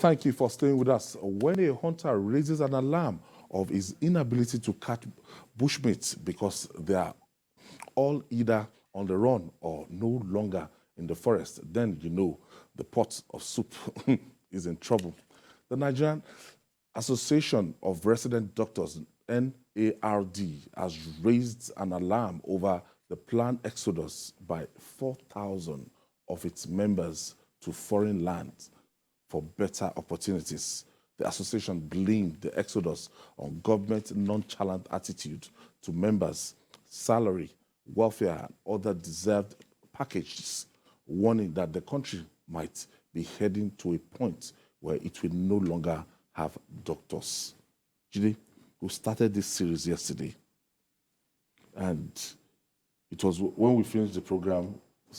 Thank you for staying with us. When a hunter raises an alarm of his inability to catch bushmeat because they are all either on the run or no longer in the forest, then you know the pot of soup is in trouble. The Nigerian Association of Resident Doctors, NARD, has raised an alarm over the planned exodus by 4,000 of its members to foreign lands for better opportunities. The association blamed the exodus on government's nonchalant attitude to members' salary, welfare, and other deserved packages, warning that the country might be heading to a point where it will no longer have doctors. Jide, we started this series yesterday, and it was when we finished the program,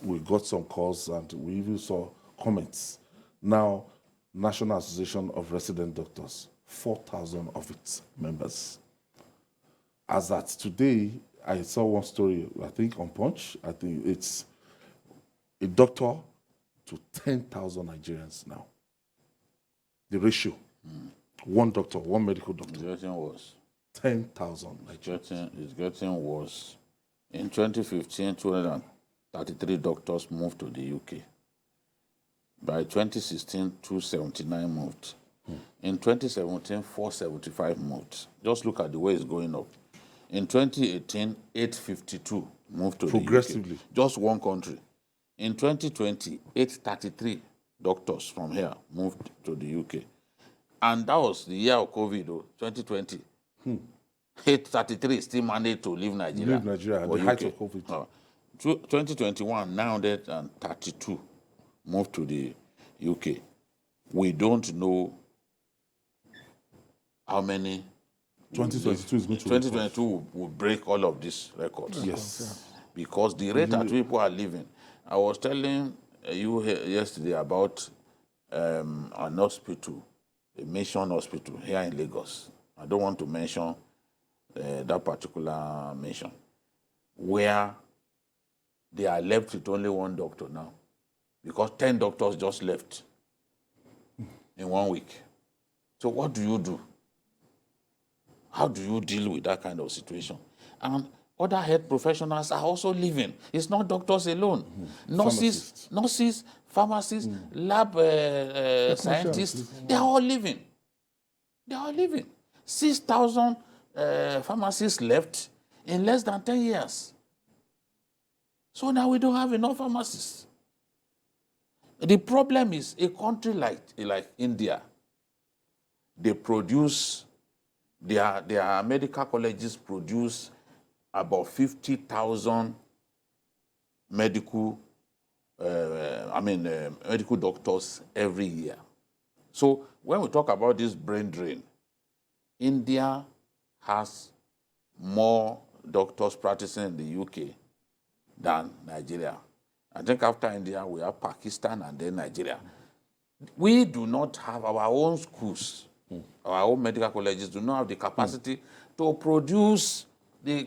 we got some calls and we even saw comments. Now, National Association of Resident Doctors, 4,000 of its members. As at today, I saw one story, I think on Punch, I think it's a doctor to 10,000 Nigerians now. The ratio, one doctor, one medical doctor. It's getting worse. 10,000 Nigerians. It's getting worse. In 2015, 233 doctors moved to the UK. By 2016, 279 moved. In 2017, 475 moved. Just look at the way it's going up. In 2018, 852 moved to Progressively. the UK. Just one country. In 2020, 833 doctors from here moved to the UK. And that was the year of COVID, 2020. 833 still managed to leave Nigeria. Leave Nigeria at the height of COVID. 2021, 932 moved to the UK. We don't know how many. 2022 is going to 2022 will break all of these records. Yes. Because the rate at which people are living. I was telling you yesterday about an hospital, a mission hospital here in Lagos. I don't want to mention that particular mission, where they are left with only one doctor now, because 10 doctors just left in 1 week. So what do you do? How do you deal with that kind of situation? And other health professionals are also leaving. It's not doctors alone. Nurses, pharmacists, lab scientists, they are all leaving. They are all leaving. 6,000 pharmacists left in less than 10 years. So now we don't have enough pharmacists. The problem is a country like India, they produce, their medical colleges produce about 50,000 medical doctors every year. So when we talk about this brain drain, India has more doctors practicing in the UK than Nigeria. I think after India, we have Pakistan and then Nigeria. We do not have our own schools, our own medical colleges do not have the capacity to produce the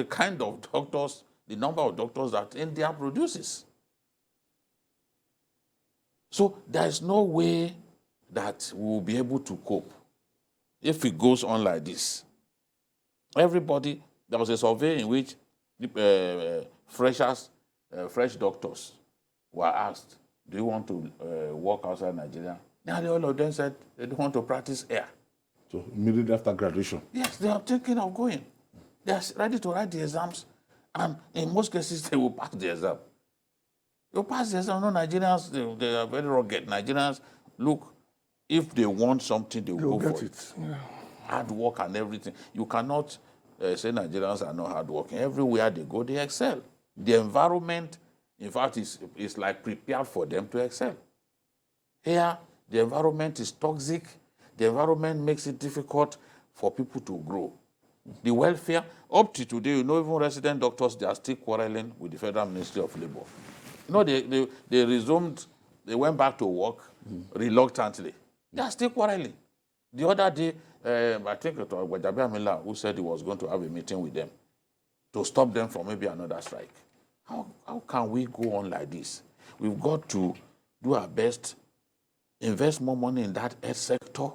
kind of doctors, the number of doctors that India produces. So there is no way that we will be able to cope if it goes on like this. Everybody, there was a survey in which fresh doctors were asked, do you want to work outside Nigeria? Nearly all of them said they don't want to practice here. So immediately after graduation? Yes, they are thinking of going. They are ready to write the exams, and in most cases, they will pass the exam. You pass the exam. No, Nigerians, they are very rugged. Nigerians, look, if they want something, they will go for it. Yeah. Hard work and everything. You cannot say Nigerians are not hardworking. Everywhere they go, they excel. The environment, in fact, is like prepared for them to excel. Here, the environment is toxic. The environment makes it difficult for people to grow. The welfare, up to today, you know, even resident doctors, they are still quarreling with the Federal Ministry of Labor. You know, they resumed, they went back to work reluctantly. They are still quarreling. The other day, I think it was Wajabi Amila who said he was going to have a meeting with them to stop them from maybe another strike. How can we go on like this? We've got to do our best invest more money in that health sector,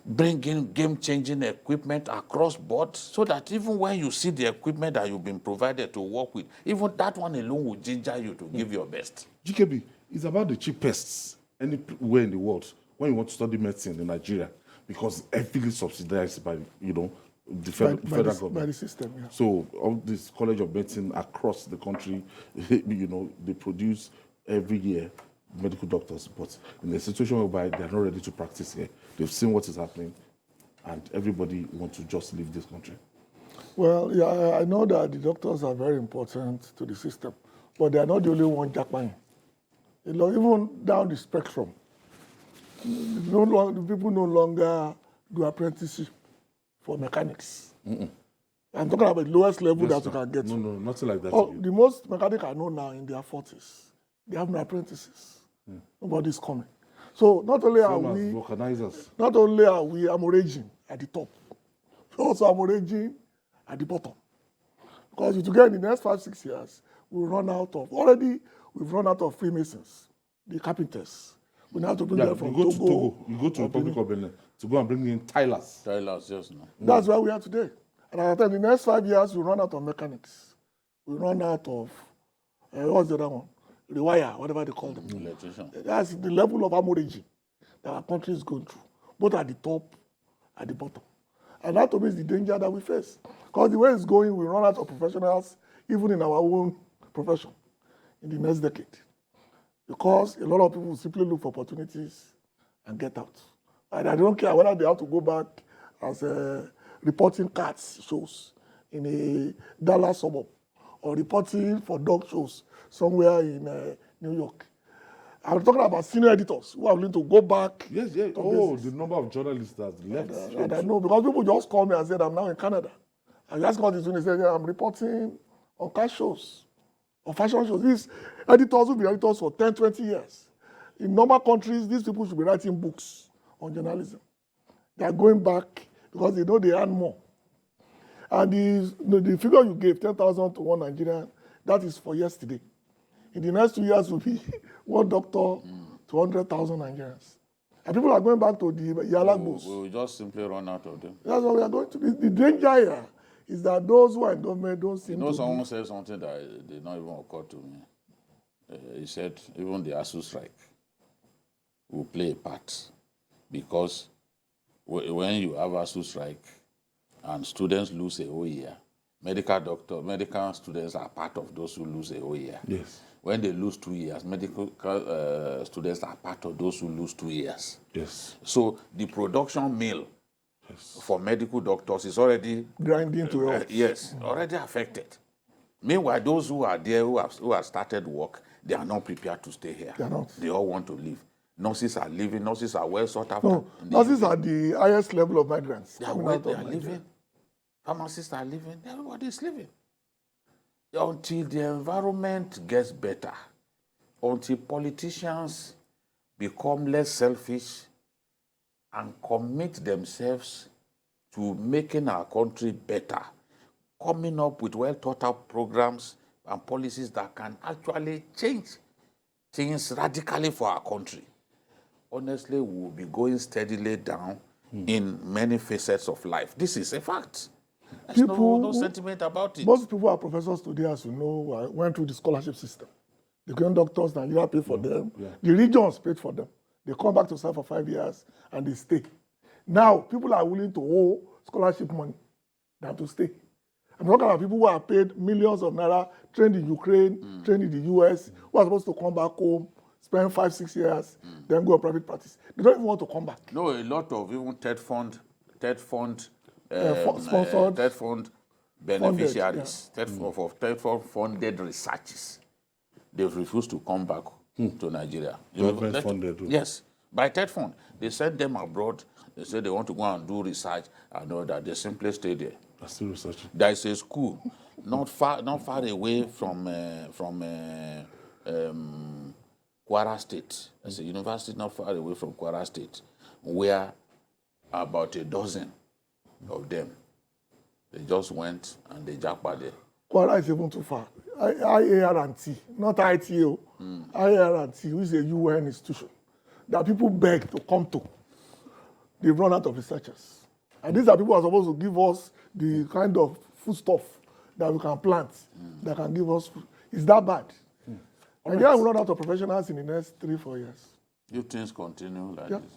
bring in game-changing equipment across board so that even when you see the equipment that you've been provided to work with, even that one alone will ginger you to give your best. GKB, it's about the cheapest anywhere in the world when you want to study medicine in Nigeria, because heavily subsidized by, the federal government. By the system, yeah. So all this College of Medicine across the country, they produce every year medical doctors, but in a situation whereby they're not ready to practice here, they've seen what is happening, and everybody wants to just leave this country. Well, yeah, I know that the doctors are very important to the system, but they are not the only one jackpot. Even down the spectrum, the people no longer do apprenticeship for mechanics. I'm talking about the lowest level that you can get. No, nothing like that. The most mechanic I know now in their 40s, they have no apprentices. Nobody's coming. So not only are we hemorrhaging at the top, we're also hemorrhaging at the bottom. Because if you get in the next 5-6 years, we've run out of Freemasons, the carpenters. We have to bring them from Togo. You go to Republic of Benin to go and bring in tilers. Tilers, yes, no. That's where we are today. And I tell you, in the next 5 years, we run out of mechanics. We run out of, what's the other one? Rewire, whatever they call them. Electrician. That's the level of hemorrhaging that our country is going through, both at the top, at the bottom. And that to me is the danger that we face. Because the way it's going, we run out of professionals, even in our own profession, in the next decade. Because a lot of people simply look for opportunities and get out. And I don't care whether they have to go back as reporting cats shows in a Dallas suburb, or reporting for dog shows somewhere in New York. I'm talking about senior editors who are willing to go back. Yes. Oh, the number of journalists that left. And I know, because people just call me and said, I'm now in Canada. And that's what it's doing. They say, I'm reporting on cat shows, on fashion shows. These editors will be editors for 10, 20 years. In normal countries, these people should be writing books on journalism. They are going back because they know they earn more. And the figure you gave, 10,000 to one Nigerian, that is for yesterday. In the next 2 years will be one doctor to 100,000 Nigerians. And people are going back to the Yalagbos. We will just simply run out of them. That's what we are going to be. The danger here is that those who are in government don't seem to someone said something that did not even occur to me. He said even the ASU strike will play a part, because when you have ASU strike and students lose a whole year, medical students are part of those who lose a whole year. Yes. When they lose 2 years, medical students are part of those who lose 2 years. Yes. So the production mill for medical doctors is already grinding to earth. Yes, already affected. Meanwhile, those who are there who have started work, they are not prepared to stay here. They are not. They all want to leave. Nurses are leaving. Nurses are well sought after. No, nurses are the highest level of migrants. They are leaving. Pharmacists are leaving. Everybody is leaving. Until the environment gets better, until politicians become less selfish and commit themselves to making our country better, coming up with well-thought-out programs and policies that can actually change things radically for our country, honestly, we will be going steadily down in many facets of life. This is a fact. There's no sentiment about it. Most people are professors today, as you know, went through the scholarship system. The Korean doctors, Nigeria paid for them. Yeah. The regions paid for them. They come back to serve for 5 years and they stay. Now, people are willing to owe scholarship money than to stay. I'm talking about people who are paid millions of naira, trained in Ukraine, trained in the US, who are supposed to come back home, spend 5-6 years, then go to private practice. They don't even want to come back. No, a lot of even TED fund beneficiaries, TED fund funded researchers, they've refused to come back to Nigeria. Government funded. Yes, by TED fund. They sent them abroad. They said they want to go and do research and all that. They simply stay there. They're still researching. There is a school not far away from Kwara State. There's a university not far away from Kwara State, where about a dozen of them, they just went and they jackpotted. Kwara is even too far. IAR&T, not ITO. IAR&T, which is a UN institution. that people beg to come to, they've run out of researchers. And these are people who are supposed to give us the kind of foodstuff that we can plant, that can give us food. It's that bad. Nigeria will run out of professionals in the next 3-4 years. If things continue like Yeah. this.